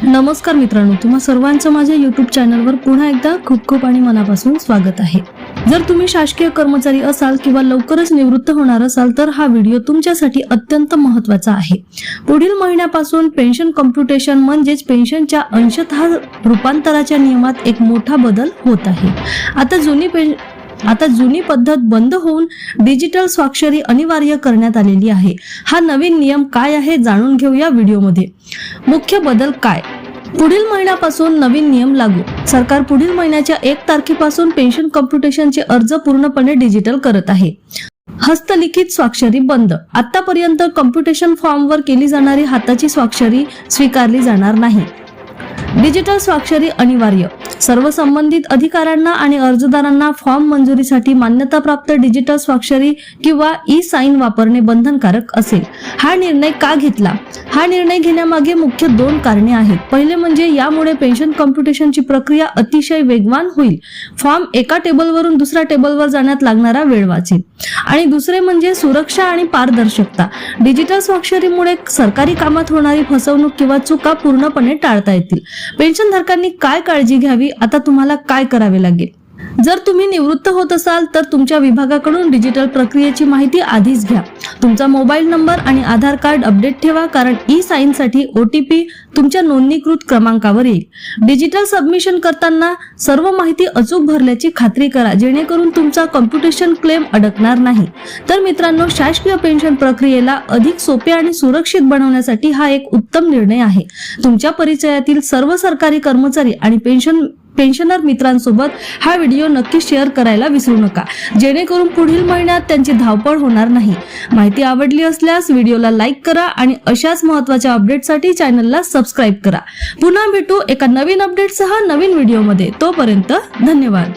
नमस्कार मित्रांनो, तुम्हा सर्वांचं माझ्या YouTube चॅनलवर पुन्हा एकदा खूप खूप आणि मनापासून स्वागत आहे। जर तुम्ही शासकीय कर्मचारी असाल किंवा लवकरच निवृत्त होणार असाल तर हा व्हिडिओ तुमच्यासाठी अत्यंत महत्त्वाचा आहे। पुढील महिन्यापासून पेन्शन कॉम्प्युटेशन म्हणजेच पेन्शनच्या अंशतः रूपांतराच्या नियमात एक मोठा बदल होत आहे। आता जुनी पद्धत बंद होऊन डिजिटल स्वाक्षरी अनिवार्य करण्यात आलेली आहे। हा नवीन नियम काय आहे जाणून घेऊया व्हिडिओमध्ये। मुख्य बदल काय? पुढील महिन्यापासून नवीन नियम लागू। सरकार पुढील महिन्याच्या 1 तारखेपासून पेन्शन कॉम्प्युटेशनचे अर्ज पूर्णपणे डिजिटल करत आहे। हस्तलिखित स्वाक्षरी बंद। आतापर्यंत कॉम्प्युटेशन फॉर्मवर केली जाणारी हाताची स्वाक्षरी स्वीकारली जाणार नाही। डिजिटल स्वाक्षरी अनिवार्य। सर्व संबंधित अधिकाऱ्यांना आणि अर्जदारांना फॉर्म मंजुरीसाठी मान्यताप्राप्त डिजिटल स्वाक्षरी किंवा ई-साइन वापरणे बंधनकारक असेल। हा निर्णय का घेतला? हा निर्णय घेण्यामागे मुख्य 2 कारणे आहेत। पहिले म्हणजे यामुळे पेन्शन कॉम्प्युटेशनची प्रक्रिया अतिशय वेगवान होईल। फॉर्म एका टेबलवरून दुसऱ्या टेबलवर जाण्यात लागणारा वेळ वाचेल। आणि दुसरे म्हणजे सुरक्षा आणि पारदर्शकता। डिजिटल स्वाक्षरीमुळे सरकारी कामात होणारी फसवणूक किंवा चुका पूर्णपणे टाळता येतील। पेन्शनधारकांनी काय काळजी घ्यावी? आता तुम्हाला काय करावे लागेल? जर तुम्ही निवृत्त होत असाल तर तुमच्या विभागाकडून डिजिटल प्रक्रियेची माहिती आधीच घ्या। तुमचा मोबाईल नंबर आणि आधार कार्ड अपडेट ठेवा, कारण ई-साइन साठी OTP तुमच्या नोंदणीकृत क्रमांकावर येईल। डिजिटल सबमिशन करताना सर्व माहिती अचूक भरल्याची खात्री करा, जेणेकरून तुमचा कॉम्प्युटेशन क्लेम अडकणार नाही। तर मित्रांनो, शासकीय पेन्शन प्रक्रियेला अधिक सोपे आणि सुरक्षित बनवण्यासाठी हा एक उत्तम निर्णय आहे। तुमच्या परिचयातील सर्व सरकारी कर्मचारी आणि पेन्शनर मित्रांसोबत हा व्हिडिओ नक्की शेअर करायला विसरू नका, जेणेकरून पुढील महिन्यात त्यांची धावपळ होणार नाही। माहिती आवडली असल्यास व्हिडिओला लाईक करा आणि अशाच महत्त्वाच्या अपडेटसाठी चॅनलला सबस्क्राईब करा। पुन्हा भेटू एका नवीन अपडेटसह नवीन व्हिडिओमध्ये। तोपर्यंत धन्यवाद।